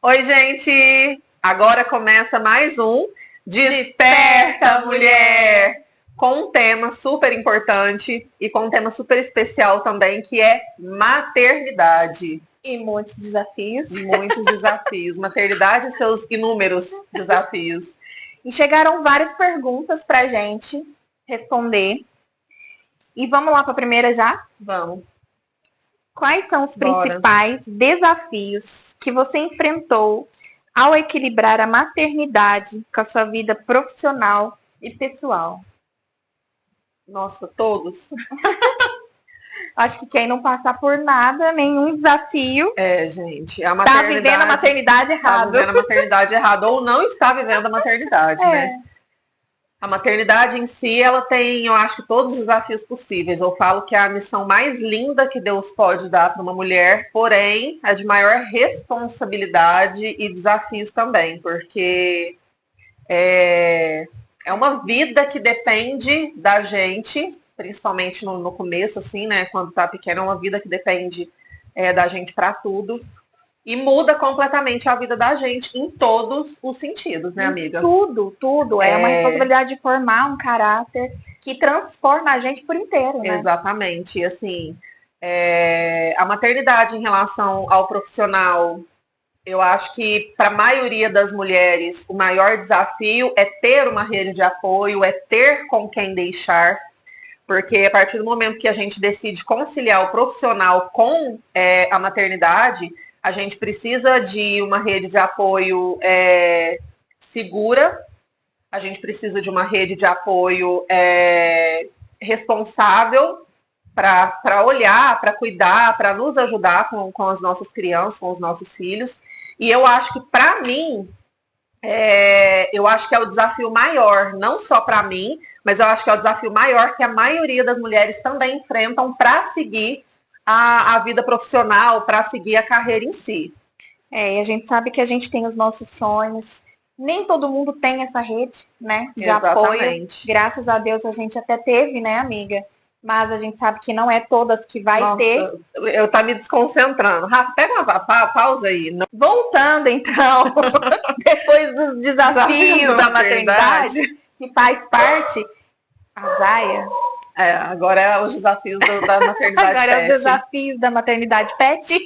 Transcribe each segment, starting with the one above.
Oi, gente! Agora começa mais um Desperta, Mulher! Com um tema super importante e com um tema super especial também, que é maternidade. E muitos desafios. Muitos desafios. Maternidade e seus inúmeros desafios. E chegaram várias perguntas pra gente responder. E vamos lá para a primeira já? Vamos. Quais são os principais desafios que você enfrentou ao equilibrar a maternidade com a sua vida profissional e pessoal? Nossa, todos. Acho que quem não passar por nada, nenhum desafio, gente, a tá vivendo a maternidade errado. Tá vivendo a maternidade errado ou não está vivendo a maternidade, né? A maternidade em si, ela tem, eu acho que todos os desafios possíveis. Eu falo que é a missão mais linda que Deus pode dar para uma mulher, porém, é de maior responsabilidade e desafios também, porque é uma vida que depende da gente, principalmente no começo, assim, né? Quando tá pequena, é uma vida que depende da gente para tudo. E muda completamente a vida da gente em todos os sentidos, né, amiga? Tudo. É uma responsabilidade de formar um caráter que transforma a gente por inteiro, né? Exatamente. E assim, a maternidade em relação ao profissional, eu acho que para a maioria das mulheres, o maior desafio é ter uma rede de apoio, é ter com quem deixar. Porque a partir do momento que a gente decide conciliar o profissional com a maternidade, a gente precisa de uma rede de apoio segura, a gente precisa de uma rede de apoio responsável para olhar, para cuidar, para nos ajudar com as nossas crianças, com os nossos filhos. E eu acho que, para mim, eu acho que é o desafio maior, não só para mim, mas eu acho que é o desafio maior que a maioria das mulheres também enfrentam para seguir a vida profissional, para seguir a carreira em si. E a gente sabe que a gente tem os nossos sonhos. Nem todo mundo tem essa rede, né, de apoio. Graças a Deus a gente até teve, né, amiga? Mas a gente sabe que não é todas que vai ter. Eu tá me desconcentrando. Rafa, pega uma pausa aí. Voltando, então, depois dos desafios da maternidade, que faz parte, a Zaya. Agora é os desafios da maternidade agora pet. É os desafios da maternidade pet.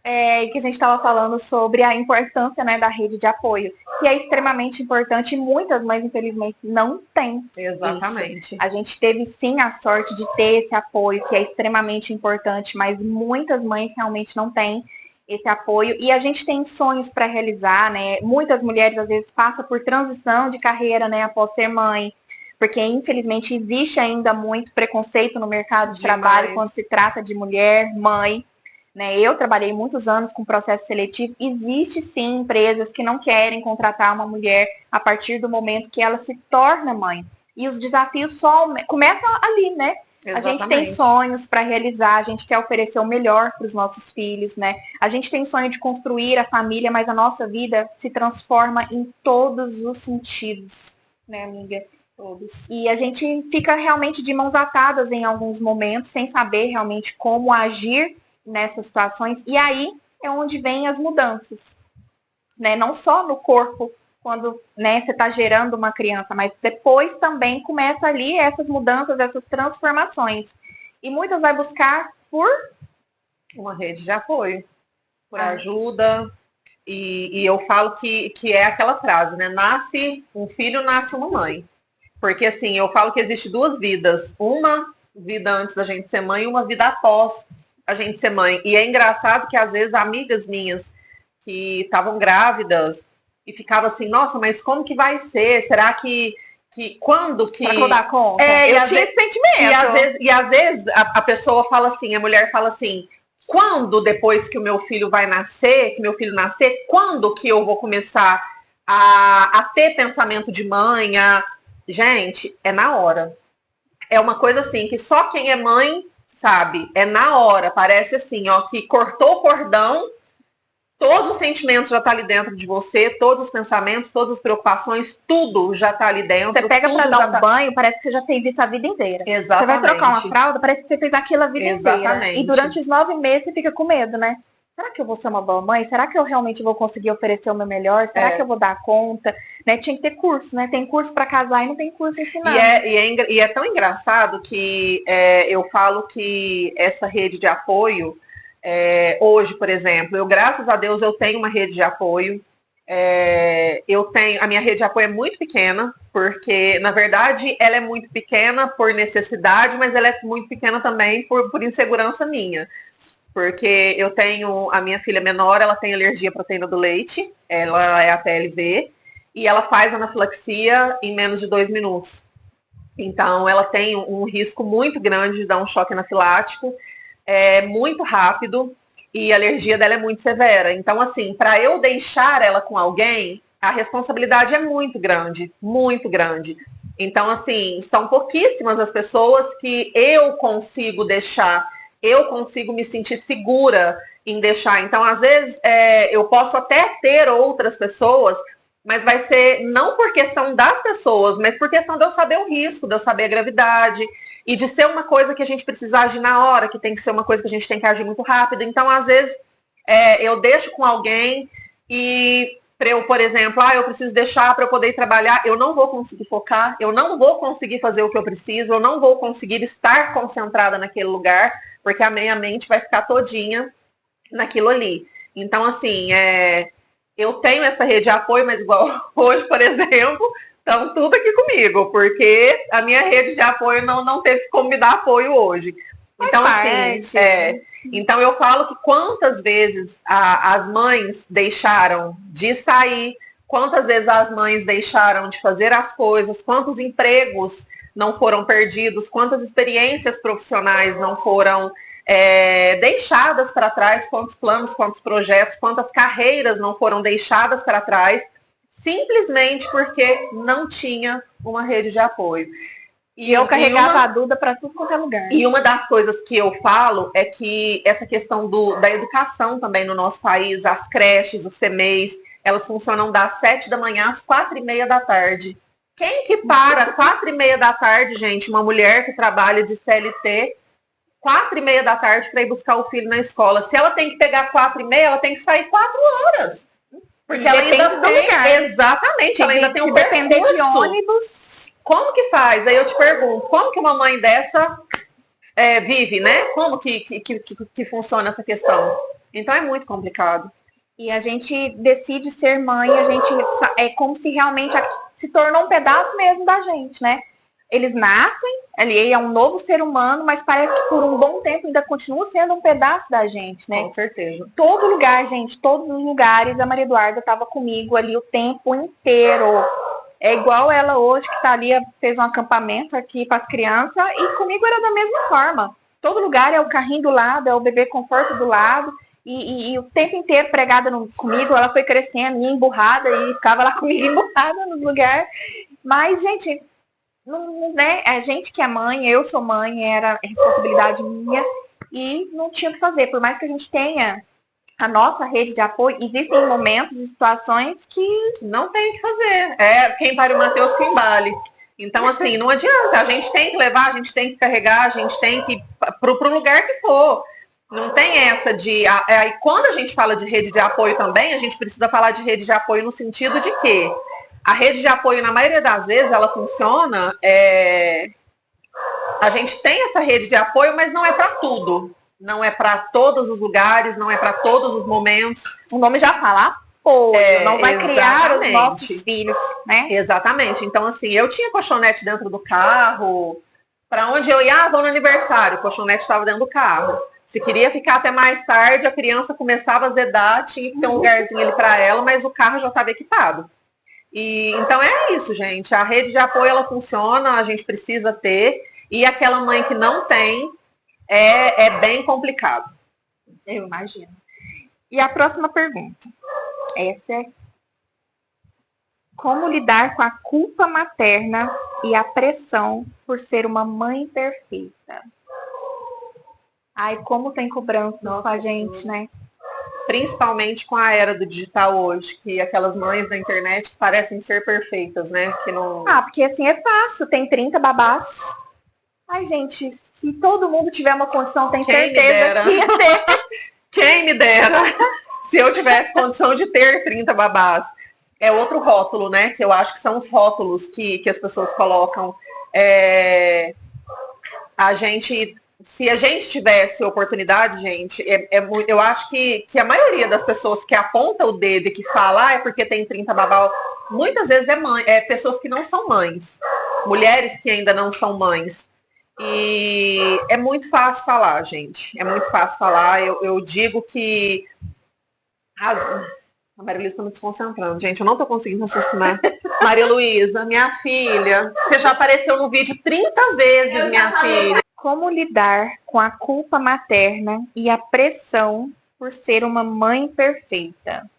Que a gente estava falando sobre a importância, né, da rede de apoio, que é extremamente importante e muitas mães, infelizmente, não têm. Exatamente. Isso. A gente teve, sim, a sorte de ter esse apoio, que é extremamente importante, mas muitas mães realmente não têm esse apoio. E a gente tem sonhos para realizar, né? Muitas mulheres, às vezes, passam por transição de carreira, né, após ser mãe, porque, infelizmente, existe ainda muito preconceito no mercado de trabalho quando se trata de mulher, mãe. Né, eu trabalhei muitos anos com processo seletivo. Existe sim empresas que não querem contratar uma mulher a partir do momento que ela se torna mãe. E os desafios só começam ali, né? Exatamente. A gente tem sonhos para realizar, a gente quer oferecer o melhor para os nossos filhos, né? A gente tem sonho de construir a família, mas a nossa vida se transforma em todos os sentidos, né, amiga? Todos. E a gente fica realmente de mãos atadas em alguns momentos, sem saber realmente como agir nessas situações, e aí é onde vem as mudanças, né? Não só no corpo, quando, né, você está gerando uma criança, mas depois também começa ali essas mudanças, essas transformações. E muitas vai buscar por uma rede de apoio, por ajuda. E eu falo que é aquela frase, né? Nasce um filho, nasce uma mãe. Porque assim, eu falo que existe duas vidas. Uma vida antes da gente ser mãe e uma vida após a gente ser mãe. E é engraçado que às vezes amigas minhas que estavam grávidas e ficavam assim, nossa, mas como que vai ser? Será que quando que... Pra eu dar conta? Eu tinha esse sentimento. E às vezes a pessoa fala assim, a mulher fala assim, quando depois que o meu filho vai nascer, que meu filho nascer, quando que eu vou começar a ter pensamento de mãe? Gente, é na hora. É uma coisa assim, que só quem é mãe sabe, é na hora, parece assim, ó, que cortou o cordão, todos os sentimentos já tá ali dentro de você, todos os pensamentos, todas as preocupações, tudo já tá ali dentro. Você pega pra dar um banho, parece que você já fez isso a vida inteira. Exatamente. Você vai trocar uma fralda, parece que você fez aquilo a vida inteira. E durante os 9 meses você fica com medo, né? será que eu vou ser uma boa mãe? Será que eu realmente vou conseguir oferecer o meu melhor? Será que eu vou dar conta? Né? Tinha que ter curso, né? Tem curso para casar e não tem curso ensinando. E é tão engraçado que eu falo que essa rede de apoio, hoje, por exemplo, graças a Deus, eu tenho uma rede de apoio. A minha rede de apoio é muito pequena, porque, na verdade, ela é muito pequena por necessidade, mas ela é muito pequena também por insegurança minha. Porque eu tenho a minha filha menor, ela tem alergia à proteína do leite, ela é a PLV, e ela faz anafilaxia em menos de 2 minutos. Então, ela tem um risco muito grande de dar um choque anafilático, muito rápido, e a alergia dela é muito severa. Então, assim, para eu deixar ela com alguém, a responsabilidade é muito grande, muito grande. Então, assim, são pouquíssimas as pessoas que eu consigo deixar, eu consigo me sentir segura em deixar. Então, às vezes, eu posso até ter outras pessoas, mas vai ser não por questão das pessoas, mas por questão de eu saber o risco, de eu saber a gravidade, e de ser uma coisa que a gente precisa agir na hora, que tem que ser uma coisa que a gente tem que agir muito rápido. Então, às vezes, eu deixo com alguém e para eu, por exemplo, eu preciso deixar para eu poder ir trabalhar, eu não vou conseguir focar, eu não vou conseguir fazer o que eu preciso, eu não vou conseguir estar concentrada naquele lugar, porque a minha mente vai ficar todinha naquilo ali. Então, assim, eu tenho essa rede de apoio, mas igual hoje, por exemplo, estão tudo aqui comigo, porque a minha rede de apoio não teve como me dar apoio hoje. Então, assim, então eu falo que quantas vezes as mães deixaram de sair, quantas vezes as mães deixaram de fazer as coisas, quantos empregos não foram perdidos, quantas experiências profissionais não foram deixadas para trás, quantos planos, quantos projetos, quantas carreiras não foram deixadas para trás, simplesmente porque não tinha uma rede de apoio. E eu carregava a Duda para tudo quanto é lugar. E uma das coisas que eu falo é que essa questão da educação também no nosso país, as creches, os CMEs, elas funcionam das 7 da manhã às 4h30 da tarde. Quem que para 4h30 da tarde, gente, uma mulher que trabalha de CLT, 4h30 da tarde para ir buscar o filho na escola? Se ela tem que pegar 4h30, ela tem que sair 4 horas. Porque ela ainda tem, exatamente, ela ainda tem um percurso. Depender de ônibus. Como que faz? Aí eu te pergunto, como que uma mãe dessa vive, né? Como que funciona essa questão? Então é muito complicado. E a gente decide ser mãe, a gente é como se realmente se tornou um pedaço mesmo da gente, né? Eles nascem, ele é um novo ser humano, mas parece que por um bom tempo ainda continua sendo um pedaço da gente, né? Com certeza. Todo lugar, gente, todos os lugares, a Maria Eduarda estava comigo ali o tempo inteiro. É igual ela hoje, que tá ali, fez um acampamento aqui para as crianças, e comigo era da mesma forma. Todo lugar é o carrinho do lado, é o bebê conforto do lado, e o tempo inteiro pregada comigo. Ela foi crescendo, ia emburrada, e ficava lá comigo emburrada nos lugares. Mas, gente, né, a gente que é mãe, eu sou mãe, era responsabilidade minha, e não tinha o que fazer. Por mais que a gente tenha a nossa rede de apoio, existem momentos e situações que não tem o que fazer. Quem pare o Mateus que embale. Então, assim, não adianta. A gente tem que levar, a gente tem que carregar, a gente tem que ir pro lugar que for. Não tem essa de... Aí, quando a gente fala de rede de apoio também, a gente precisa falar de rede de apoio no sentido de que a rede de apoio, na maioria das vezes, ela funciona... A gente tem essa rede de apoio, mas não é para tudo. Não é para todos os lugares, não é para todos os momentos. O nome já fala apoio, não vai criar os nossos filhos, né? Exatamente. Então, assim, eu tinha colchonete dentro do carro. Para onde eu ia? Vou no aniversário. O colchonete estava dentro do carro. Se queria ficar até mais tarde, a criança começava a zedar, tinha que ter um lugarzinho ali para ela, mas o carro já estava equipado. Então é isso, gente. A rede de apoio, ela funciona, a gente precisa ter. E aquela mãe que não tem, é bem complicado. Eu imagino. E a próxima pergunta. Essa é: como lidar com a culpa materna e a pressão por ser uma mãe perfeita? Ai, como tem cobranças com a gente, né? Principalmente com a era do digital hoje, que aquelas mães da internet parecem ser perfeitas, né? Que não... porque assim é fácil, tem 30 babás. Ai, gente, se todo mundo tiver uma condição, tem certeza que ia ter Quem me dera se eu tivesse condição de ter 30 babás. É outro rótulo, né? Que eu acho que são os rótulos que as pessoas colocam. Se a gente tivesse oportunidade, gente, eu acho que a maioria das pessoas que aponta o dedo e que fala, é porque tem 30 babá, muitas vezes é pessoas que não são mães, mulheres que ainda não são mães. E é muito fácil falar, gente. É muito fácil falar. Eu digo que a Maria Luísa está me desconcentrando, gente. Eu não estou conseguindo raciocinar. Maria Luísa, minha filha, você já apareceu no vídeo 30 vezes, minha filha. Como lidar com a culpa materna e a pressão por ser uma mãe perfeita?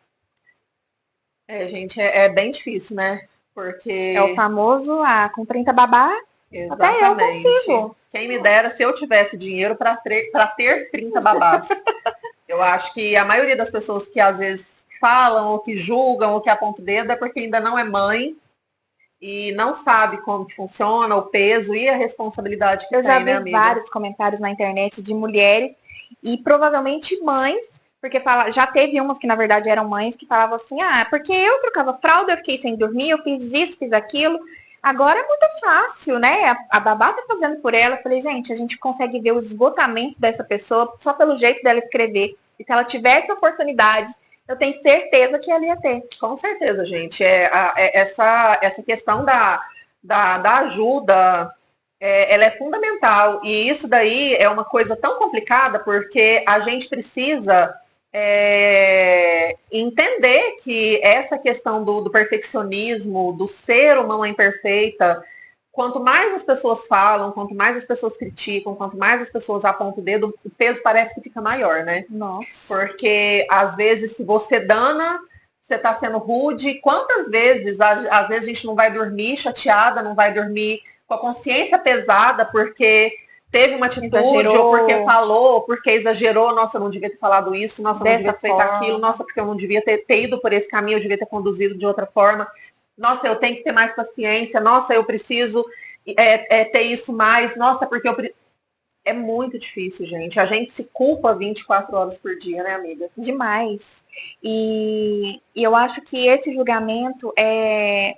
Gente, é bem difícil, né? Porque... É o famoso, com 30 babá, exatamente. Até eu consigo. Quem me dera se eu tivesse dinheiro para ter 30 babás. Eu acho que a maioria das pessoas que às vezes falam, ou que julgam, ou que apontam o dedo, é porque ainda não é mãe e não sabe como que funciona, o peso e a responsabilidade que eu tem, já né, vi amiga? vários comentários na internet de mulheres e provavelmente mães, porque já teve umas que na verdade eram mães que falavam assim, porque eu trocava fralda, eu fiquei sem dormir, eu fiz isso, fiz aquilo. Agora é muito fácil, né? A babá tá fazendo por ela. Eu falei, gente, a gente consegue ver o esgotamento dessa pessoa só pelo jeito dela escrever. E se ela tivesse a oportunidade, eu tenho certeza que ela ia ter. Com certeza, gente. Essa questão da ajuda, ela é fundamental. E isso daí é uma coisa tão complicada, porque a gente precisa entender que essa questão do perfeccionismo, do ser uma mãe perfeita, quanto mais as pessoas falam, quanto mais as pessoas criticam, quanto mais as pessoas apontam o dedo, o peso parece que fica maior, né? Nossa. Porque, às vezes, se você dana, você tá sendo rude. Quantas vezes, às vezes, a gente não vai dormir chateada, não vai dormir com a consciência pesada, porque teve uma atitude, exagerou. ou porque falou, ou porque exagerou, nossa, eu não devia ter falado isso, nossa, eu não devia ter feito aquilo, nossa, porque eu não devia ter ido por esse caminho, eu devia ter conduzido de outra forma. Nossa, eu tenho que ter mais paciência. Nossa, eu preciso ter isso mais. Nossa, porque é muito difícil, gente. A gente se culpa 24 horas por dia, né, amiga? Demais. E eu acho que esse julgamento é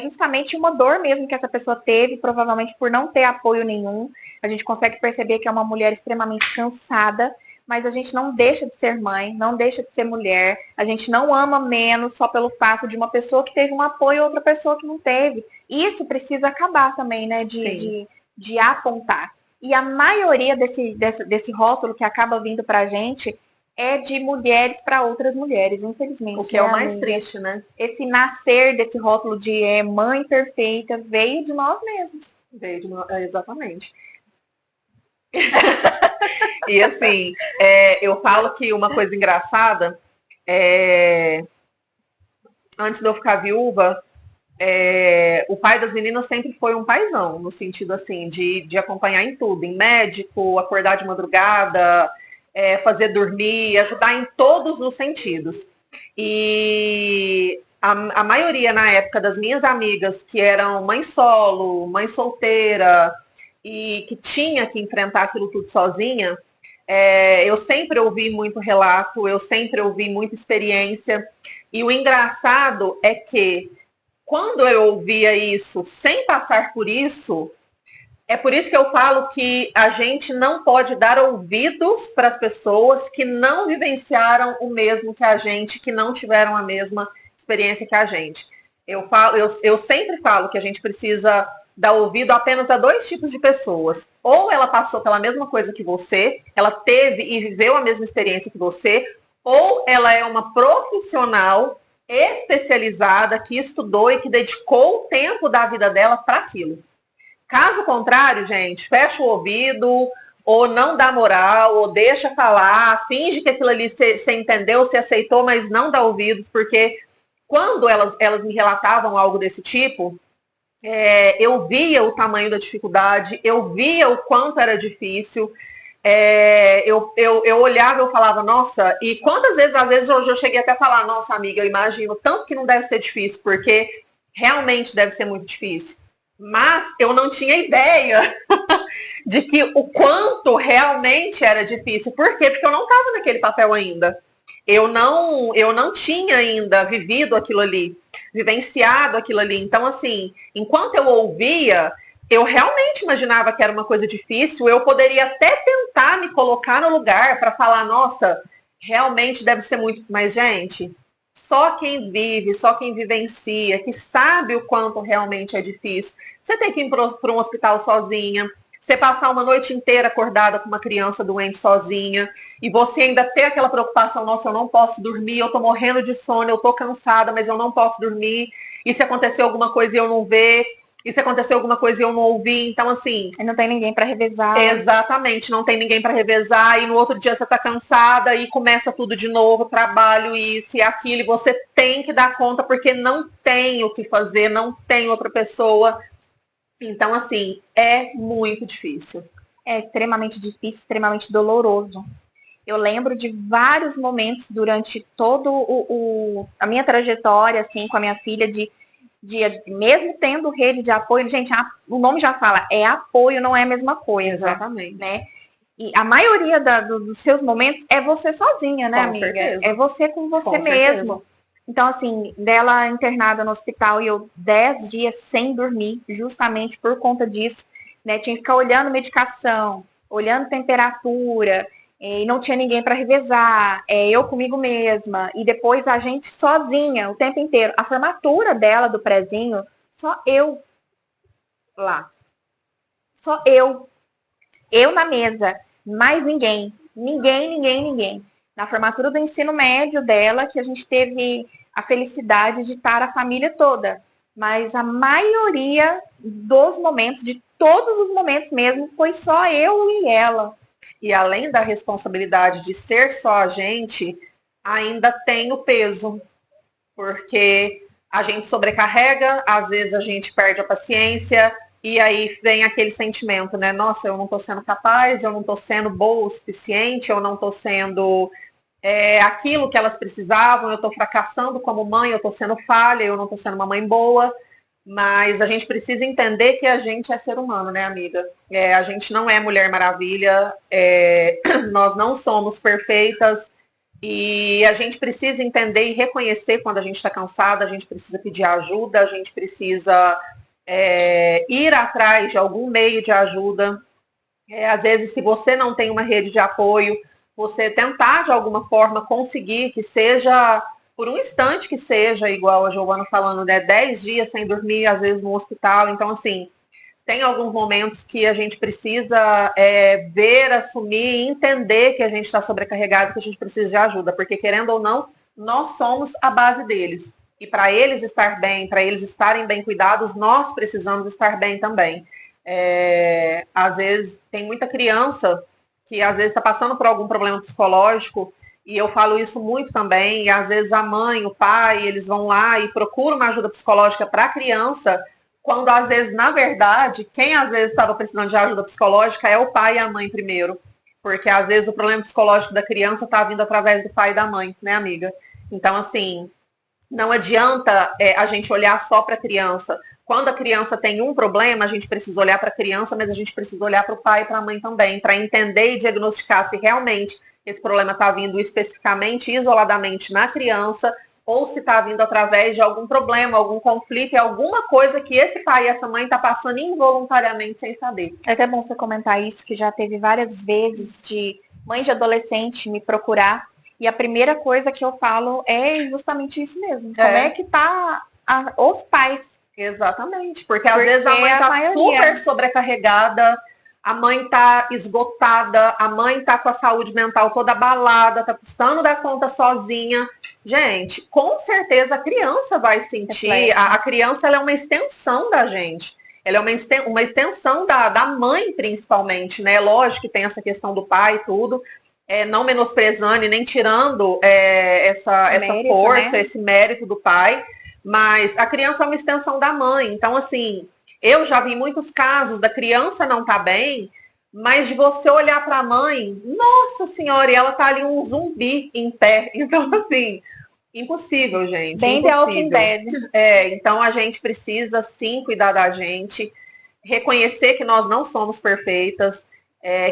justamente uma dor mesmo que essa pessoa teve, provavelmente por não ter apoio nenhum. A gente consegue perceber que é uma mulher extremamente cansada, mas a gente não deixa de ser mãe, não deixa de ser mulher, a gente não ama menos só pelo fato de uma pessoa que teve um apoio e outra pessoa que não teve. Isso precisa acabar também, né, de apontar. E a maioria desse rótulo que acaba vindo pra gente é de mulheres para outras mulheres, infelizmente. O que é o mais triste, né? Esse nascer desse rótulo de mãe perfeita veio de nós mesmos. Veio de nós, exatamente. E assim, eu falo que uma coisa engraçada, antes de eu ficar viúva, o pai das meninas sempre foi um paizão, no sentido assim, de acompanhar em tudo, em médico, acordar de madrugada, fazer dormir, ajudar em todos os sentidos. E a maioria na época das minhas amigas que eram mãe solo, mãe solteira e que tinha que enfrentar aquilo tudo sozinha, eu sempre ouvi muito relato, eu sempre ouvi muita experiência. E o engraçado é que quando eu ouvia isso sem passar por isso, é por isso que eu falo que a gente não pode dar ouvidos para as pessoas que não vivenciaram o mesmo que a gente, que não tiveram a mesma experiência que a gente. Eu sempre falo que a gente precisa dar ouvido apenas a dois tipos de pessoas. Ou ela passou pela mesma coisa que você, ela teve e viveu a mesma experiência que você, ou ela é uma profissional especializada que estudou e que dedicou o tempo da vida dela para aquilo. Caso contrário, gente, fecha o ouvido, ou não dá moral, ou deixa falar, finge que aquilo ali você entendeu, você aceitou, mas não dá ouvidos, porque quando elas me relatavam algo desse tipo, eu via o tamanho da dificuldade, eu via o quanto era difícil, eu olhava e eu falava, nossa, e quantas vezes, às vezes eu cheguei até a falar, nossa amiga, eu imagino tanto que não deve ser difícil, porque realmente deve ser muito difícil. Mas eu não tinha ideia de que o quanto realmente era difícil. Por quê? Porque eu não estava naquele papel ainda. Eu não tinha ainda vivido aquilo ali, vivenciado aquilo ali. Então, assim, enquanto eu ouvia, eu realmente imaginava que era uma coisa difícil. Eu poderia até tentar me colocar no lugar para falar, nossa, realmente deve ser muito. Mas, gente, só quem vive, só quem vivencia, que sabe o quanto realmente é difícil. Você tem que ir para um hospital sozinha, você passar uma noite inteira acordada com uma criança doente sozinha, e você ainda ter aquela preocupação, nossa, eu não posso dormir, eu tô morrendo de sono, eu tô cansada, mas eu não posso dormir, e se acontecer alguma coisa e eu não ver, e se acontecer alguma coisa e eu não ouvir, então assim... E não tem ninguém para revezar. Exatamente, não tem ninguém para revezar, e no outro dia você tá cansada, e começa tudo de novo, trabalho, isso e aquilo, e você tem que dar conta, porque não tem o que fazer, não tem outra pessoa. Então, assim, é muito difícil. É extremamente difícil, extremamente doloroso. Eu lembro de vários momentos durante todo a minha trajetória, assim, com a minha filha, de mesmo tendo rede de apoio, gente, o nome já fala, é apoio, não é a mesma coisa. Exatamente. Né? E a maioria dos seus momentos é você sozinha, né, com amiga? Certeza. É você com você com mesmo. Certeza. Então, assim, dela internada no hospital e eu 10 dias sem dormir, justamente por conta disso, né? Tinha que ficar olhando medicação, olhando temperatura, e não tinha ninguém para revezar, eu comigo mesma, e depois a gente sozinha o tempo inteiro. A formatura dela, do prezinho, só eu lá. Só eu. Eu na mesa, mais ninguém. Ninguém. Na formatura do ensino médio dela, que a gente teve a felicidade de estar a família toda. Mas a maioria dos momentos, de todos os momentos mesmo, foi só eu e ela. E além da responsabilidade de ser só a gente, ainda tem o peso. Porque a gente sobrecarrega, às vezes a gente perde a paciência, e aí vem aquele sentimento, né? Nossa, eu não estou sendo capaz, eu não estou sendo boa o suficiente, eu não estou sendo aquilo que elas precisavam, eu estou fracassando como mãe, eu estou sendo falha, eu não estou sendo uma mãe boa. Mas a gente precisa entender que a gente é ser humano, né, amiga? A gente não é Mulher Maravilha, nós não somos perfeitas, e a gente precisa entender e reconhecer quando a gente está cansada, a gente precisa pedir ajuda, a gente precisa ir atrás de algum meio de ajuda. Às vezes, se você não tem uma rede de apoio, você tentar de alguma forma conseguir que seja, por um instante que seja, igual a Giovana falando, né, 10 dias sem dormir, às vezes no hospital. Então, assim, tem alguns momentos que a gente precisa ver, assumir e entender que a gente está sobrecarregado, que a gente precisa de ajuda, porque querendo ou não, nós somos a base deles. E para eles estar bem, para eles estarem bem cuidados, nós precisamos estar bem também. Às vezes tem muita criança que às vezes está passando por algum problema psicológico, e eu falo isso muito também, e às vezes a mãe, o pai, eles vão lá e procuram uma ajuda psicológica para a criança, quando às vezes, na verdade, quem às vezes estava precisando de ajuda psicológica é o pai e a mãe primeiro, porque às vezes o problema psicológico da criança está vindo através do pai e da mãe, né, amiga? Então, assim, não adianta a gente olhar só para a criança. Quando a criança tem um problema, a gente precisa olhar para a criança, mas a gente precisa olhar para o pai e para a mãe também, para entender e diagnosticar se realmente esse problema está vindo especificamente, isoladamente na criança, ou se está vindo através de algum problema, algum conflito, alguma coisa que esse pai e essa mãe está passando involuntariamente sem saber. É até bom você comentar isso, que já teve várias vezes de mães de adolescente me procurar, e a primeira coisa que eu falo é justamente isso mesmo. Como é que tá os pais? Exatamente, porque às vezes a mãe está super sobrecarregada, a mãe está esgotada, a mãe está com a saúde mental toda abalada, está custando dar conta sozinha. Gente, com certeza a criança vai sentir, a criança ela é uma extensão da gente. Ela é uma extensão da mãe, principalmente, né? Lógico que tem essa questão do pai e tudo, não menosprezando e nem tirando essa mérito, força, né? Esse mérito do pai, mas a criança é uma extensão da mãe. Então, assim, eu já vi muitos casos da criança não tá bem, mas de você olhar para a mãe, nossa senhora, e ela tá ali um zumbi em pé. Então, assim, impossível, gente. Bem The Walking Dead. Então a gente precisa sim cuidar da gente. reconhecer que nós não somos perfeitas,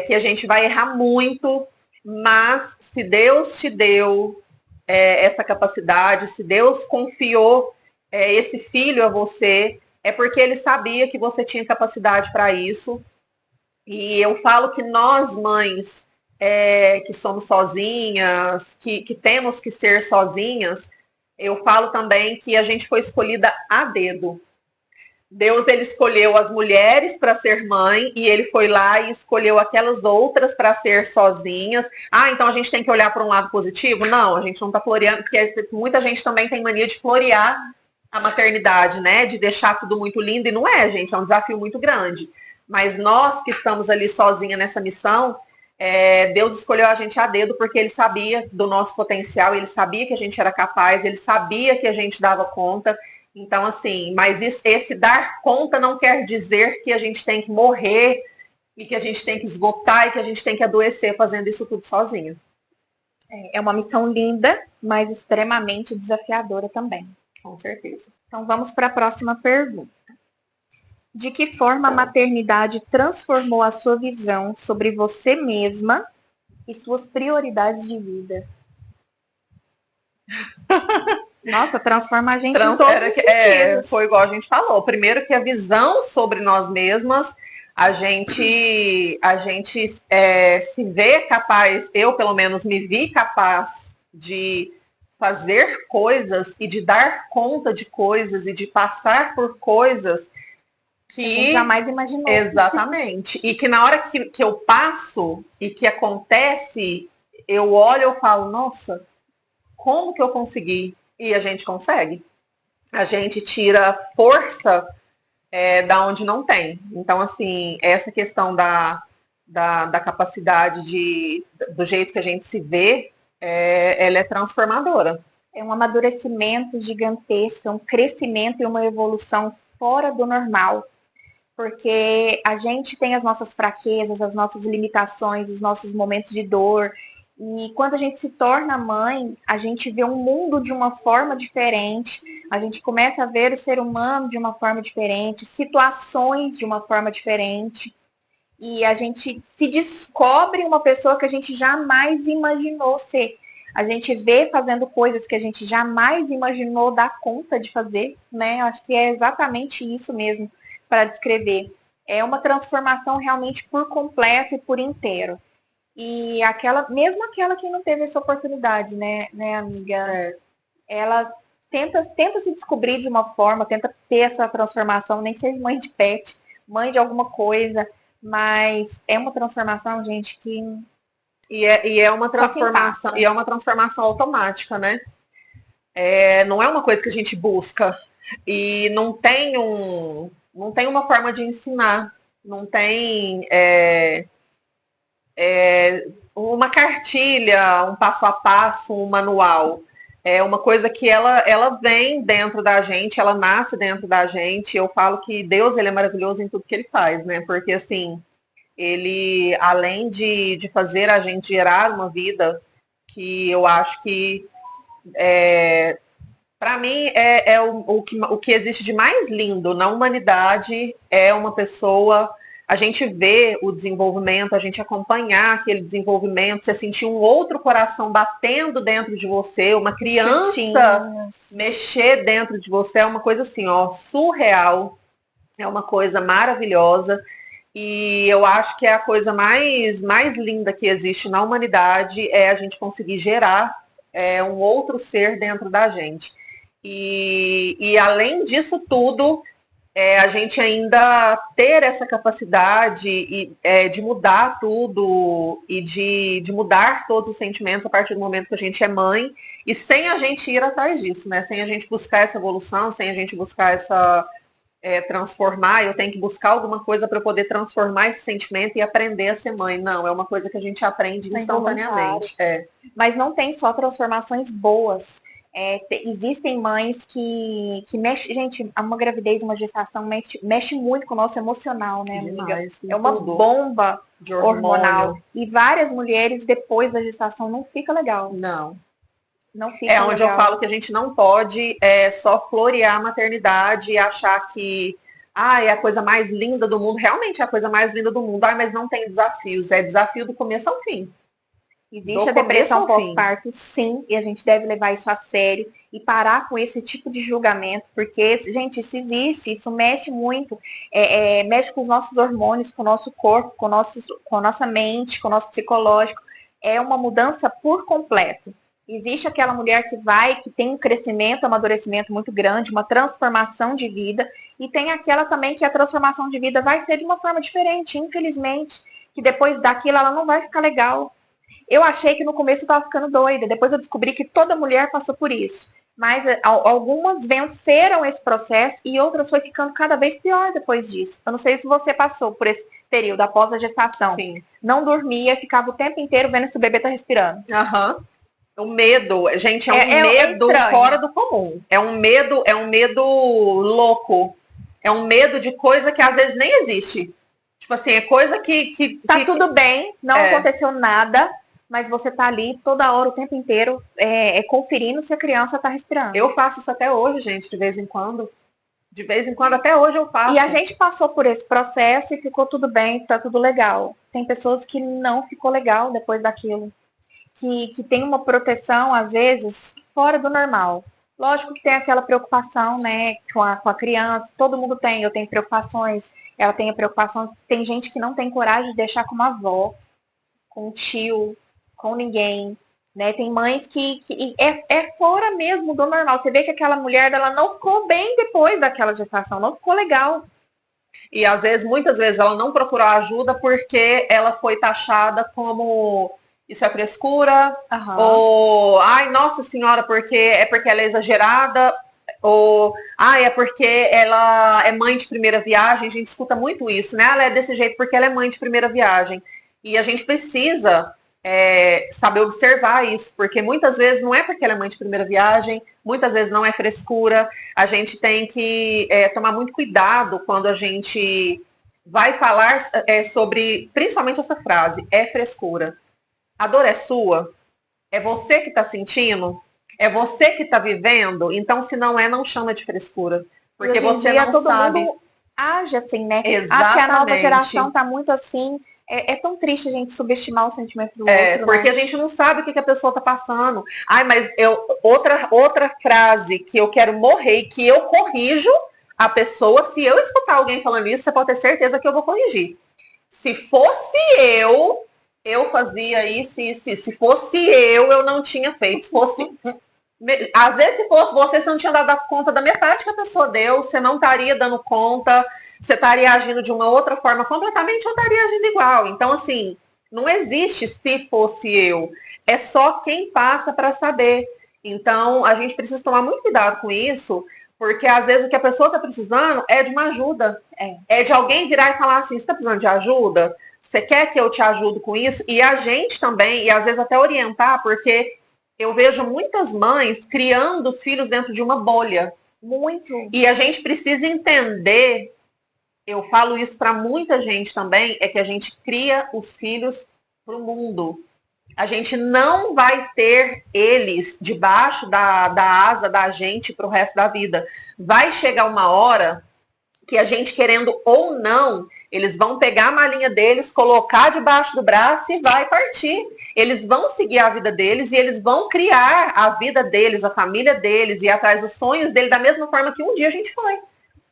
que a gente vai errar muito, mas se Deus te deu essa capacidade, se Deus confiou esse filho a você, é porque ele sabia que você tinha capacidade para isso. E eu falo que nós, mães, que somos sozinhas, que temos que ser sozinhas, eu falo também que a gente foi escolhida a dedo. Deus, ele escolheu as mulheres para ser mãe e ele foi lá e escolheu aquelas outras para ser sozinhas. Ah, então a gente tem que olhar para um lado positivo? Não, a gente não está floreando, porque muita gente também tem mania de florear a maternidade, né? De deixar tudo muito lindo, e não é, gente, é um desafio muito grande. Mas nós que estamos ali sozinha nessa missão, Deus escolheu a gente a dedo porque ele sabia do nosso potencial, ele sabia que a gente era capaz, ele sabia que a gente dava conta. Então, assim, mas esse dar conta não quer dizer que a gente tem que morrer e que a gente tem que esgotar e que a gente tem que adoecer fazendo isso tudo sozinho. É uma missão linda, mas extremamente desafiadora também. Com certeza. Então, vamos para a próxima pergunta. De que forma a maternidade transformou a sua visão sobre você mesma e suas prioridades de vida? Nossa, transforma a gente em todos os sentidos. Foi igual a gente falou. Primeiro que a visão sobre nós mesmas, a gente se vê capaz, eu pelo menos me vi capaz de fazer coisas e de dar conta de coisas e de passar por coisas que a gente jamais imaginou. Exatamente. E que na hora que eu passo e que acontece, eu olho e eu falo, nossa, como que eu consegui? E a gente consegue. A gente tira força da onde não tem. Então, assim, essa questão da capacidade do jeito que a gente se vê, ela é transformadora. É um amadurecimento gigantesco, é um crescimento e uma evolução fora do normal. Porque a gente tem as nossas fraquezas, as nossas limitações, os nossos momentos de dor. E quando a gente se torna mãe, a gente vê um mundo de uma forma diferente, a gente começa a ver o ser humano de uma forma diferente, situações de uma forma diferente. E a gente se descobre uma pessoa que a gente jamais imaginou ser. A gente vê fazendo coisas que a gente jamais imaginou dar conta de fazer, né? Acho que é exatamente isso mesmo para descrever. É uma transformação realmente por completo e por inteiro. E mesmo aquela que não teve essa oportunidade, né amiga? Ela tenta se descobrir de uma forma, tenta ter essa transformação, nem que seja mãe de pet, mãe de alguma coisa, mas é uma transformação, gente, que... E é uma transformação, e é uma transformação automática, né? Não é uma coisa que a gente busca. E não tem uma forma de ensinar, não tem uma cartilha, um passo a passo, um manual. É uma coisa que ela vem dentro da gente, ela nasce dentro da gente. Eu falo que Deus, ele é maravilhoso em tudo que ele faz, né? Porque, assim, ele, além de fazer a gente gerar uma vida, que eu acho que para mim, o que existe de mais lindo na humanidade é uma pessoa, a gente ver o desenvolvimento, a gente acompanhar aquele desenvolvimento, você sentir um outro coração batendo dentro de você, uma criança mexer dentro de você, é uma coisa assim, ó, surreal, é uma coisa maravilhosa. E eu acho que é a coisa mais linda que existe na humanidade é a gente conseguir gerar um outro ser dentro da gente. E além disso tudo, a gente ainda ter essa capacidade de mudar tudo e de mudar todos os sentimentos a partir do momento que a gente é mãe, e sem a gente ir atrás disso, né? Sem a gente buscar essa evolução, sem a gente buscar essa transformar, eu tenho que buscar alguma coisa para poder transformar esse sentimento e aprender a ser mãe. Não, é uma coisa que a gente aprende instantaneamente. Mas não tem só transformações boas. Existem mães que mexem. Gente, uma gravidez, uma gestação mexe muito com o nosso emocional, né, amiga? Demais, é uma bomba de hormonal. E várias mulheres, depois da gestação, não fica legal. Não fica onde legal. Eu falo que a gente não pode só florear a maternidade e achar que Ah, é a coisa mais linda do mundo. Realmente é a coisa mais linda do mundo. Ah, mas não tem desafios. É desafio do começo ao fim. Existe Do a começo depressão ao fim. pós-parto, sim, e a gente deve levar isso a sério e parar com esse tipo de julgamento, porque, gente, isso existe, isso mexe muito, mexe com os nossos hormônios, com o nosso corpo, com a nossa mente, com o nosso psicológico. É uma mudança por completo. Existe aquela mulher que tem um crescimento, um amadurecimento muito grande, uma transformação de vida, e tem aquela também que a transformação de vida vai ser de uma forma diferente, infelizmente, que depois daquilo ela não vai ficar legal. Eu achei que no começo eu tava ficando doida, depois eu descobri que toda mulher passou por isso. Mas algumas venceram esse processo e outras foi ficando cada vez pior depois disso. Eu não sei se você passou por esse período após a gestação. Sim. Não dormia, ficava o tempo inteiro vendo se o bebê tá respirando. Aham. O medo, gente, é um É medo estranho. fora do comum. É um medo louco. É um medo de coisa que às vezes nem existe. Tipo assim, é coisa que Tá tudo bem, não É. aconteceu nada, mas você tá ali toda hora, o tempo inteiro, conferindo se a criança tá respirando. Eu faço isso até hoje, gente, de vez em quando. De vez em quando, até hoje eu faço. E a gente passou por esse processo e ficou tudo bem, tá tudo legal. Tem pessoas que não ficou legal depois daquilo. Que tem uma proteção, às vezes, fora do normal. Lógico que tem aquela preocupação, né, com a criança. Todo mundo tem, eu tenho preocupações, ela tem preocupações. Tem gente que não tem coragem de deixar com uma avó, com um tio, com ninguém. Né? Tem mães que é fora mesmo do normal. Você vê que aquela mulher ela não ficou bem depois daquela gestação, não ficou legal. E às vezes, muitas vezes, ela não procurou ajuda porque ela foi taxada como isso é frescura, ou ai, nossa senhora, porque ela é exagerada, ou ai, é porque ela é mãe de primeira viagem. A gente escuta muito isso, né? Ela é desse jeito porque ela é mãe de primeira viagem. E a gente precisa saber observar isso, porque muitas vezes não é porque ela é mãe de primeira viagem, muitas vezes não é frescura. A gente tem que tomar muito cuidado quando a gente vai falar sobre, principalmente essa frase, é frescura. A dor é sua, é você que está sentindo, é você que está vivendo, então se não é, não chama de frescura, porque você não todo sabe. Mundo age assim, né? Exatamente. Que a nova geração tá muito assim. É tão triste a gente subestimar o sentimento do outro, porque né? a gente não sabe o que a pessoa tá passando. Ai, mas outra frase que eu quero morrer e que eu corrijo a pessoa, se eu escutar alguém falando isso, você pode ter certeza que eu vou corrigir. Se fosse eu fazia isso, se fosse eu não tinha feito. Se fosse às vezes, se fosse você não tinha dado conta da metade que a pessoa deu, você não estaria dando conta, você estaria agindo de uma outra forma completamente, ou estaria agindo igual. Então, assim, não existe se fosse eu. É só quem passa para saber. Então, a gente precisa tomar muito cuidado com isso, porque às vezes o que a pessoa está precisando é de uma ajuda. É de alguém virar e falar assim, você está precisando de ajuda? Você quer que eu te ajude com isso? E a gente também, e às vezes até orientar, porque eu vejo muitas mães criando os filhos dentro de uma bolha. Muito. E a gente precisa entender, eu falo isso para muita gente também, é que a gente cria os filhos para o mundo. A gente não vai ter eles debaixo da asa da gente para o resto da vida. Vai chegar uma hora que a gente, querendo ou não, eles vão pegar a malinha deles, colocar debaixo do braço e vai partir. Eles vão seguir a vida deles e eles vão criar a vida deles, a família deles e atrás dos sonhos dele da mesma forma que um dia a gente foi.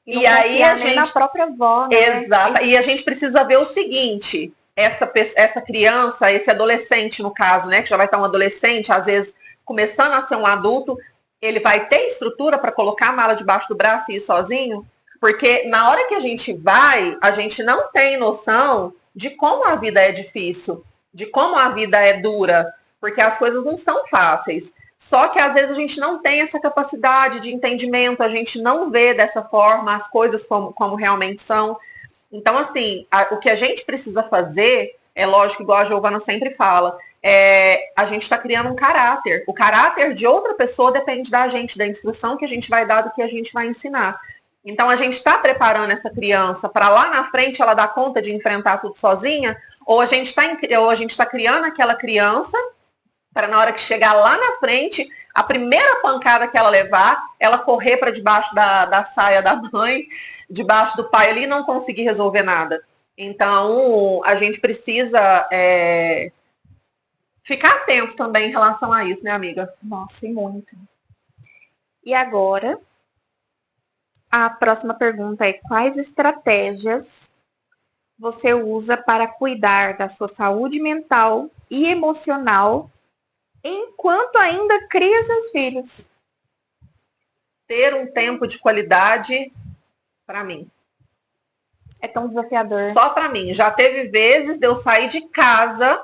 E aí a gente na própria avó, né? Exato. E a gente precisa ver o seguinte: essa criança, esse adolescente no caso, né, que já vai estar um adolescente, às vezes começando a ser um adulto, ele vai ter estrutura para colocar a mala debaixo do braço e ir sozinho? Porque na hora que a gente vai, a gente não tem noção de como a vida é difícil, de como a vida é dura, porque as coisas não são fáceis. Só que às vezes a gente não tem essa capacidade de entendimento, a gente não vê dessa forma as coisas como realmente são. Então, assim, o que a gente precisa fazer, é lógico, igual a Giovana sempre fala, a gente está criando um caráter. O caráter de outra pessoa depende da gente, da instrução que a gente vai dar, do que a gente vai ensinar. Então, a gente está preparando essa criança para lá na frente ela dar conta de enfrentar tudo sozinha, ou a gente está criando aquela criança para na hora que chegar lá na frente, a primeira pancada que ela levar, ela correr para debaixo da saia da mãe, debaixo do pai ali e não conseguir resolver nada. Então, a gente precisa ficar atento também em relação a isso, né, amiga? Nossa, e muito. E agora, a próxima pergunta é: quais estratégias você usa para cuidar da sua saúde mental e emocional enquanto ainda cria seus filhos? Ter um tempo de qualidade para mim. É tão desafiador. Só para mim. Já teve vezes de eu sair de casa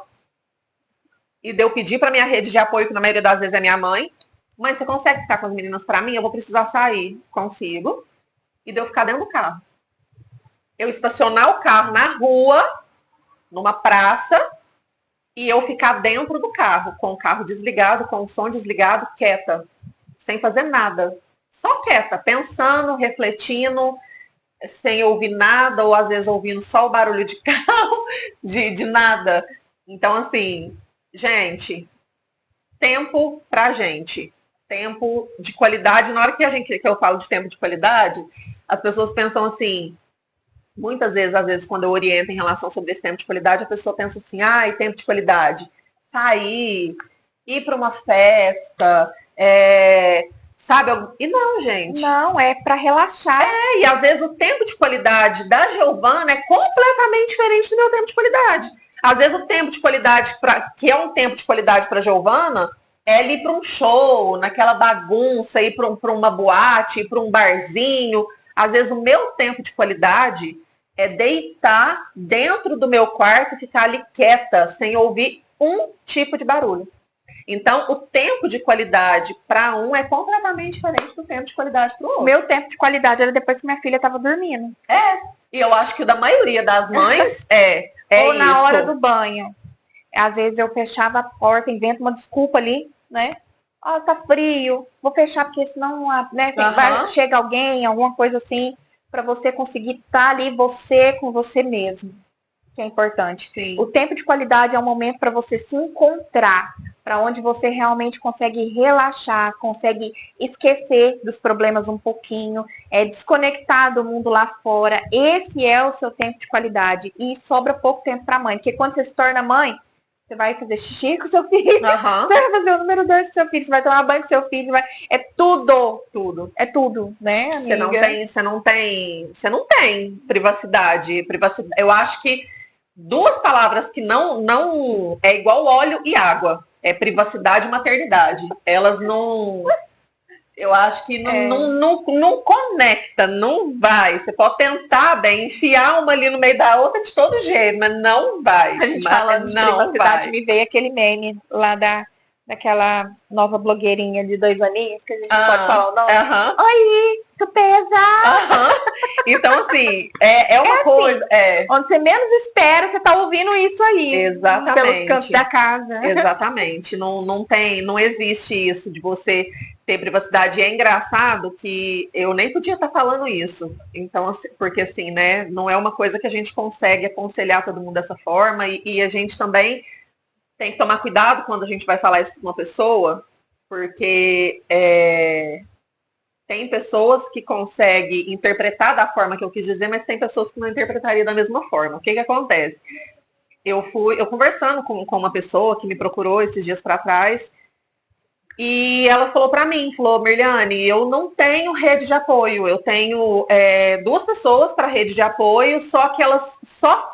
e de eu pedir para minha rede de apoio, que na maioria das vezes é minha mãe: mãe, você consegue ficar com as meninas para mim? Eu vou precisar sair. Consigo. E de eu ficar dentro do carro. Eu estacionar o carro na rua, numa praça, e eu ficar dentro do carro, com o carro desligado, com o som desligado, quieta, sem fazer nada. Só quieta, pensando, refletindo, sem ouvir nada, ou às vezes ouvindo só o barulho de carro, de nada. Então, assim, gente, tempo pra gente. Tempo de qualidade. Na hora que eu falo de tempo de qualidade, as pessoas pensam assim, muitas vezes, às vezes, quando eu oriento em relação sobre esse tempo de qualidade, a pessoa pensa assim: ai, tempo de qualidade, sair, ir para uma festa, sabe? E não, gente. Não, é para relaxar. E às vezes o tempo de qualidade da Giovana é completamente diferente do meu tempo de qualidade. Às vezes o tempo de qualidade, que é um tempo de qualidade para Giovana, é ir para um show, naquela bagunça, ir para uma boate, ir para um barzinho. Às vezes o meu tempo de qualidade é deitar dentro do meu quarto e ficar ali quieta, sem ouvir um tipo de barulho. Então, o tempo de qualidade para um é completamente diferente do tempo de qualidade para o outro. Meu tempo de qualidade era depois que minha filha estava dormindo. E eu acho que o da maioria das mães Ou na isso. hora do banho. Às vezes eu fechava a porta, invento uma desculpa ali, né? Ah, tá frio, vou fechar porque senão, né, chega alguém, alguma coisa assim, para você conseguir estar ali você com você mesmo, que é importante. Sim. O tempo de qualidade é um momento para você se encontrar, para onde você realmente consegue relaxar, consegue esquecer dos problemas um pouquinho, desconectar do mundo lá fora. Esse é o seu tempo de qualidade. E sobra pouco tempo para a mãe, porque quando você se torna mãe, você vai fazer xixi com seu filho, você vai fazer o número 2 com seu filho, você vai tomar banho com seu filho, é tudo. É tudo, né, amiga? Você não tem privacidade. Eu acho que duas palavras que não é igual óleo e água. É privacidade e maternidade. Elas não... Eu acho que não conecta, não vai. Você pode tentar bem, enfiar uma ali no meio da outra de todo jeito, mas não vai. A gente falando de privacidade, me veio aquele meme lá daquela nova blogueirinha de 2 aninhos, que a gente pode falar o nome. Oi, tu pesa! Então, assim, é uma coisa... Onde você menos espera, você tá ouvindo isso aí. Exatamente. Pelos cantos da casa. Exatamente. Não existe isso de você ter privacidade. E é engraçado que eu nem podia estar falando isso. Então, porque assim, né, não é uma coisa que a gente consegue aconselhar todo mundo dessa forma, e a gente também tem que tomar cuidado quando a gente vai falar isso com uma pessoa, porque tem pessoas que conseguem interpretar da forma que eu quis dizer, mas tem pessoas que não interpretariam da mesma forma. O que acontece? Eu conversando com uma pessoa que me procurou esses dias para trás, e ela falou para mim, Mirliane, eu não tenho rede de apoio, eu tenho 2 pessoas para rede de apoio, só que elas só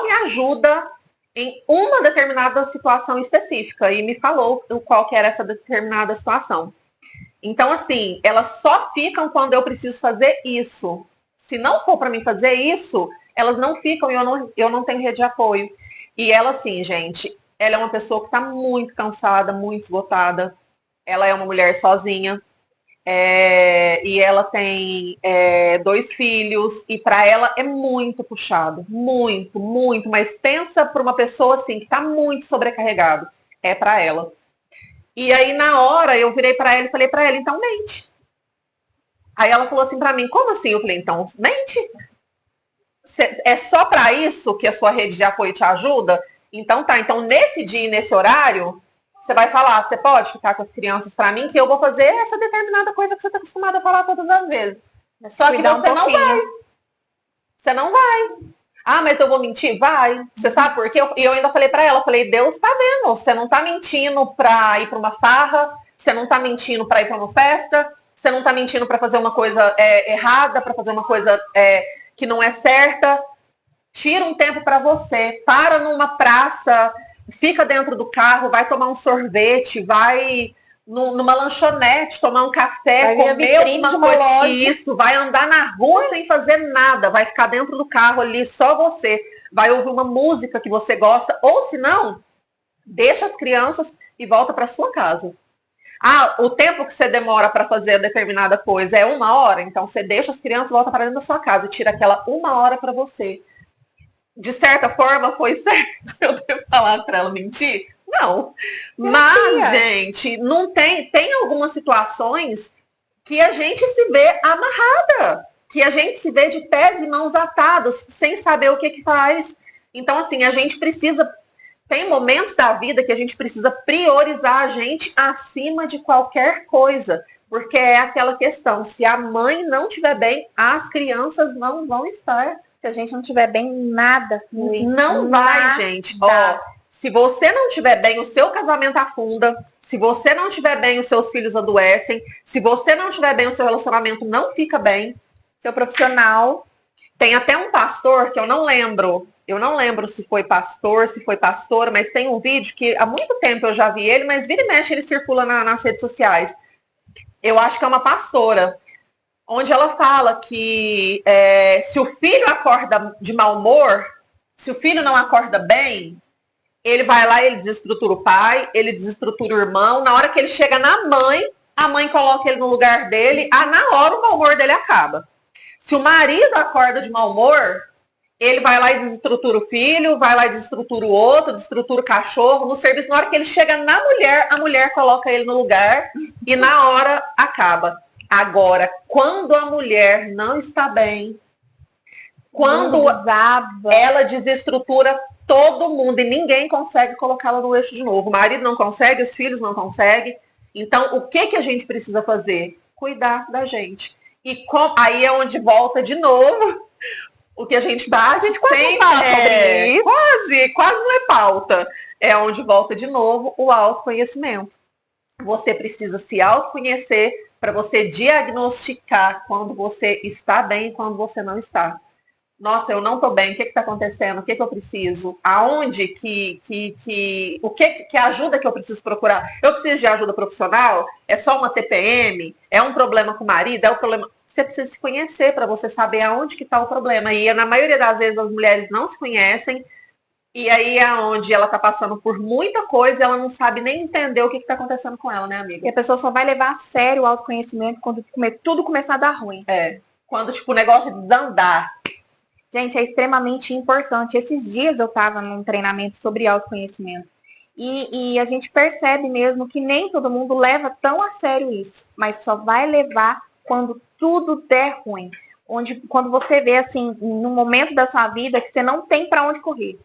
me ajudam em uma determinada situação específica, e me falou qual que era essa determinada situação. Então, assim, elas só ficam quando eu preciso fazer isso. Se não for para mim fazer isso, elas não ficam e eu não tenho rede de apoio. E ela, assim, gente, ela é uma pessoa que está muito cansada, muito esgotada. Ela é uma mulher sozinha. E ela tem 2 filhos. E para ela é muito puxado. Muito, muito. Mas pensa para uma pessoa, assim, que está muito sobrecarregado. É para ela. E aí, na hora, eu virei para ela e falei para ela: então mente. Aí ela falou assim para mim: como assim? Eu falei: então mente. É só para isso que a sua rede de apoio te ajuda? Então tá, então nesse dia e nesse horário, Você vai falar, você pode ficar com as crianças para mim, que eu vou fazer essa determinada coisa que você está acostumada a falar todas as vezes. Só que você não vai. Você não vai. Ah, mas eu vou mentir? Vai. Você sabe por quê? E eu ainda falei para ela, falei, Deus tá vendo. Você não tá mentindo para ir para uma farra, você não tá mentindo para ir para uma festa, você não tá mentindo para fazer uma coisa errada, para fazer uma coisa que não é certa. Tira um tempo para você, para numa praça, fica dentro do carro, vai tomar um sorvete, vai numa lanchonete, tomar um café, comer uma coisa, isso, vai andar na rua sem fazer nada, vai ficar dentro do carro ali, só você, vai ouvir uma música que você gosta, ou se não, deixa as crianças e volta para sua casa. Ah, o tempo que você demora para fazer determinada coisa é 1 hora, então você deixa as crianças e volta para dentro da sua casa e tira aquela 1 hora para você. De certa forma, foi certo eu ter falado para ela mentir? Não. Mas, gente, não tem algumas situações que a gente se vê amarrada, que a gente se vê de pés e mãos atados, sem saber o que faz. Então, assim, a gente precisa... Tem momentos da vida que a gente precisa priorizar a gente acima de qualquer coisa. Porque é aquela questão, se a mãe não estiver bem, as crianças não vão estar. Se a gente não estiver bem, nada flui. Não vai, gente. Ó, se você não estiver bem, o seu casamento afunda. Se você não estiver bem, os seus filhos adoecem. Se você não estiver bem, o seu relacionamento não fica bem. Seu profissional. Tem até um pastor que eu não lembro. Eu não lembro se foi pastor, se foi pastora, mas tem um vídeo que há muito tempo eu já vi ele, mas vira e mexe ele circula nas redes sociais. Eu acho que é uma pastora, onde ela fala que se o filho acorda de mau humor, se o filho não acorda bem, ele vai lá, ele desestrutura o pai, ele desestrutura o irmão. Na hora que ele chega na mãe, a mãe coloca ele no lugar dele, na hora o mau humor dele acaba. Se o marido acorda de mau humor, ele vai lá e desestrutura o filho, vai lá e desestrutura o outro, desestrutura o cachorro. No serviço, na hora que ele chega na mulher, a mulher coloca ele no lugar e na hora acaba. Agora, quando a mulher não está bem, quando ela desestrutura todo mundo e ninguém consegue colocá-la no eixo de novo. O marido não consegue, os filhos não conseguem. Então, o que a gente precisa fazer? Cuidar da gente. E aí é onde volta de novo o que a gente bate sempre. Quase não é pauta. É onde volta de novo o autoconhecimento. Você precisa se autoconhecer para você diagnosticar quando você está bem e quando você não está. Nossa, eu não estou bem, o que está acontecendo? O que eu preciso? Aonde o que ajuda que eu preciso procurar? Eu preciso de ajuda profissional? É só uma TPM? É um problema com o marido? É um problema... Você precisa se conhecer para você saber aonde que está o problema. E na maioria das vezes as mulheres não se conhecem. E aí é onde ela tá passando por muita coisa e ela não sabe nem entender o que tá acontecendo com ela, né, amiga? E a pessoa só vai levar a sério o autoconhecimento quando tudo começar a dar ruim. Quando, tipo, o negócio de desandar. Gente, é extremamente importante. Esses dias eu tava num treinamento sobre autoconhecimento. E a gente percebe mesmo que nem todo mundo leva tão a sério isso. Mas só vai levar quando tudo der ruim. Quando você vê, assim, num momento da sua vida que você não tem para onde correr.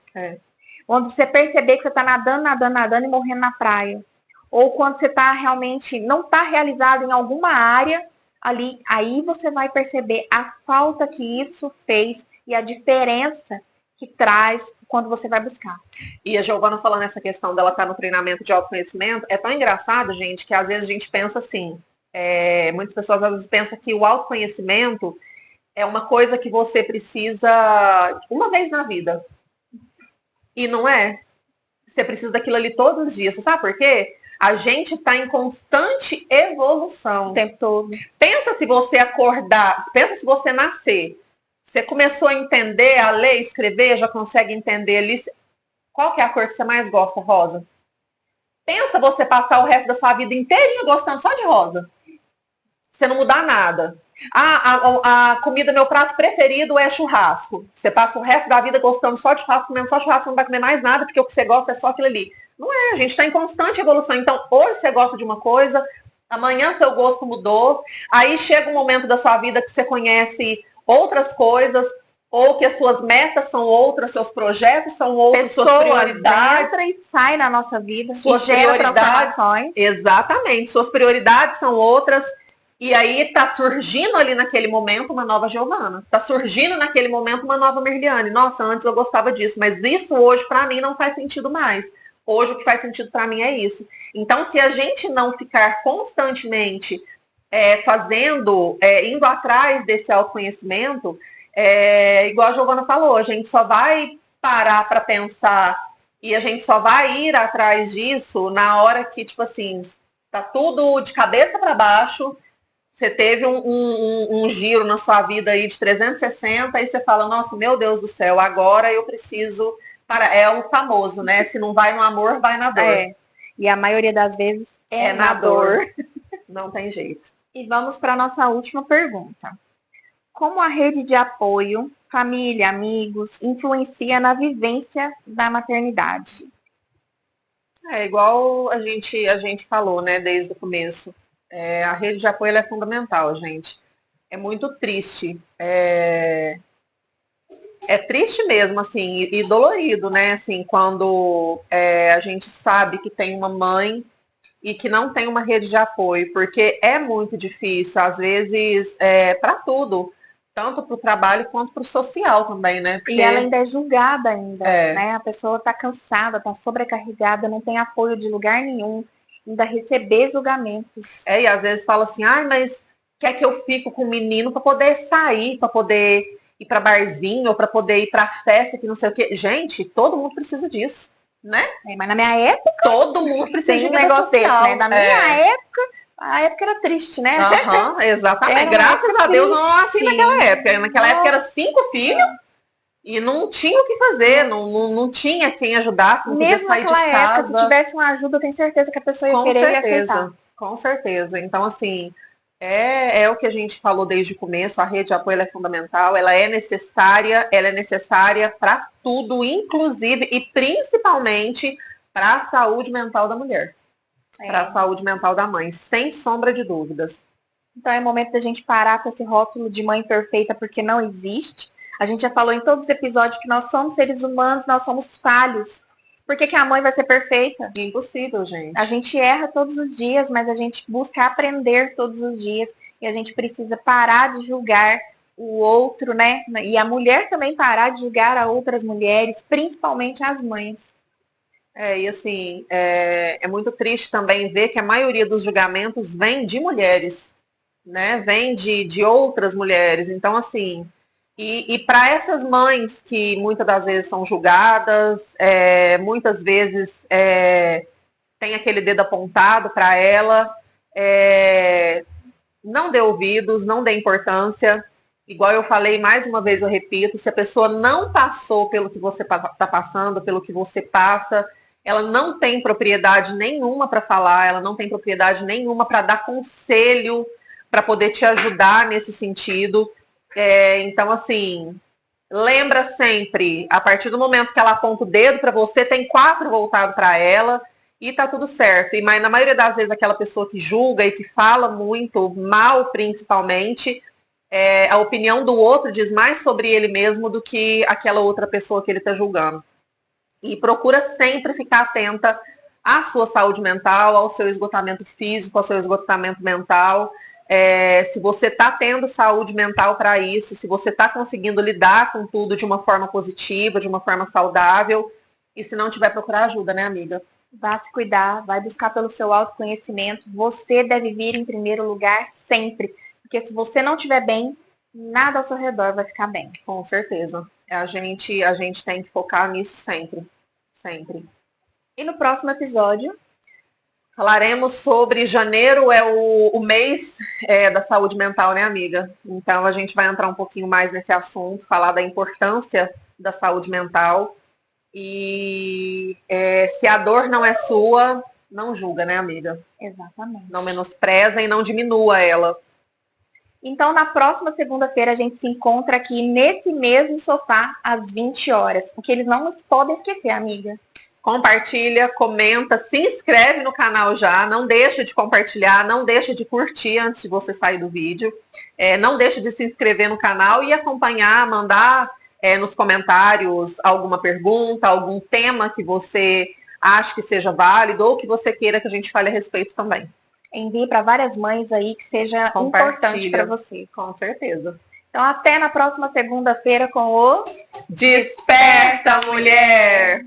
Quando você perceber que você está nadando e morrendo na praia. Ou quando você tá realmente, não está realizado em alguma área ali, aí você vai perceber a falta que isso fez e a diferença que traz quando você vai buscar. E a Giovana falando essa questão dela estar no treinamento de autoconhecimento, é tão engraçado, gente, que às vezes a gente pensa assim, muitas pessoas às vezes pensam que o autoconhecimento é uma coisa que você precisa uma vez na vida. E não é. Você precisa daquilo ali todos os dias. Você sabe por quê? A gente está em constante evolução. O tempo todo. Pensa se você acordar, pensa se você nascer. Você começou a entender, a ler, escrever, já consegue entender ali. Qual que é a cor que você mais gosta, rosa? Pensa você passar o resto da sua vida inteirinha gostando só de rosa. Você não mudar nada. A comida, meu prato preferido é churrasco. Você passa o resto da vida gostando só de churrasco, comendo só churrasco, você não vai comer mais nada, porque o que você gosta é só aquilo ali. Não é, a gente está em constante evolução. Então, hoje você gosta de uma coisa, amanhã seu gosto mudou, aí chega um momento da sua vida que você conhece outras coisas, ou que as suas metas são outras, seus projetos são outros, suas prioridades. Entra e sai na nossa vida, suas prioridades. Exatamente, suas prioridades são outras. E aí tá surgindo ali naquele momento uma nova Giovana. Tá surgindo naquele momento uma nova Merliane. Nossa, antes eu gostava disso, mas isso hoje para mim não faz sentido mais. Hoje o que faz sentido para mim é isso. Então, se a gente não ficar constantemente indo atrás desse autoconhecimento, igual a Giovana falou, a gente só vai parar para pensar e a gente só vai ir atrás disso na hora que, tipo assim, tá tudo de cabeça para baixo. Você teve um giro na sua vida aí de 360 e você fala, nossa, meu Deus do céu, agora eu preciso... É o famoso, né? Se não vai no amor, vai na dor. E a maioria das vezes é na dor. Não tem jeito. E vamos para a nossa última pergunta. Como a rede de apoio, família, amigos, influencia na vivência da maternidade? É igual a gente falou, né, desde o começo. A rede de apoio ela é fundamental, gente. É muito triste. É triste mesmo, assim, e dolorido, né? Assim, quando a gente sabe que tem uma mãe e que não tem uma rede de apoio, porque é muito difícil, às vezes, para tudo, tanto para o trabalho quanto para o social também, né? Porque... E ela ainda é julgada ainda, né? A pessoa está cansada, está sobrecarregada, não tem apoio de lugar nenhum, ainda receber julgamentos. E às vezes fala assim, mas quer que eu fico com o menino para poder sair, para poder ir para barzinho, ou para poder ir para festa, que não sei o quê. Gente, todo mundo precisa disso, né? Mas na minha época, todo mundo precisa de um negócio desse, né? Na minha época, a época era triste, né? Exatamente. Graças a Deus, não assim naquela época. Naquela época era 5 filhos e não tinha o que fazer, não tinha quem ajudasse, não podia sair de casa. Mesmo naquela época, se tivesse uma ajuda, eu tenho certeza que a pessoa ia querer e aceitar. Com certeza. Então, assim, é o que a gente falou desde o começo, a rede de apoio é fundamental, ela é necessária para tudo, inclusive e principalmente para a saúde mental da mulher, para a saúde mental da mãe, sem sombra de dúvidas. Então é momento da gente parar com esse rótulo de mãe perfeita, porque não existe. A gente já falou em todos os episódios que nós somos seres humanos, nós somos falhos. Por que a mãe vai ser perfeita? Impossível, gente. A gente erra todos os dias, mas a gente busca aprender todos os dias. E a gente precisa parar de julgar o outro, né? E a mulher também parar de julgar a outras mulheres, principalmente as mães. E assim, é muito triste também ver que a maioria dos julgamentos vem de mulheres, né? Vem de outras mulheres. Então, assim... E para essas mães que muitas das vezes são julgadas, muitas vezes tem aquele dedo apontado para ela, não dê ouvidos, não dê importância. Igual eu falei, mais uma vez eu repito, se a pessoa não passou pelo que você está passando, pelo que você passa, ela não tem propriedade nenhuma para falar, ela não tem propriedade nenhuma para dar conselho, para poder te ajudar nesse sentido. Então, assim, lembra sempre, a partir do momento que ela aponta o dedo para você, tem 4 voltados para ela e tá tudo certo. Mas na maioria das vezes, aquela pessoa que julga e que fala muito mal, principalmente, a opinião do outro diz mais sobre ele mesmo do que aquela outra pessoa que ele está julgando. E procura sempre ficar atenta à sua saúde mental, ao seu esgotamento físico, ao seu esgotamento mental. Se você está tendo saúde mental para isso, se você está conseguindo lidar com tudo de uma forma positiva, de uma forma saudável, e se não tiver, procurar ajuda, né, amiga? Vá se cuidar, vai buscar pelo seu autoconhecimento. Você deve vir em primeiro lugar sempre, porque se você não estiver bem, nada ao seu redor vai ficar bem. Com certeza. A gente tem que focar nisso sempre, sempre. E no próximo episódio... falaremos sobre janeiro, é o mês da saúde mental, né, amiga? Então, a gente vai entrar um pouquinho mais nesse assunto, falar da importância da saúde mental. E se a dor não é sua, não julga, né, amiga? Exatamente. Não menospreza e não diminua ela. Então, na próxima segunda-feira, a gente se encontra aqui nesse mesmo sofá, às 20 horas. Porque eles não podem esquecer, amiga. Compartilha, comenta, se inscreve no canal já, não deixa de compartilhar, não deixa de curtir antes de você sair do vídeo, não deixa de se inscrever no canal e acompanhar, mandar nos comentários alguma pergunta, algum tema que você acha que seja válido ou que você queira que a gente fale a respeito também. Envie para várias mães aí que seja importante para você. Com certeza. Então, até na próxima segunda-feira com o Desperta, Mulher!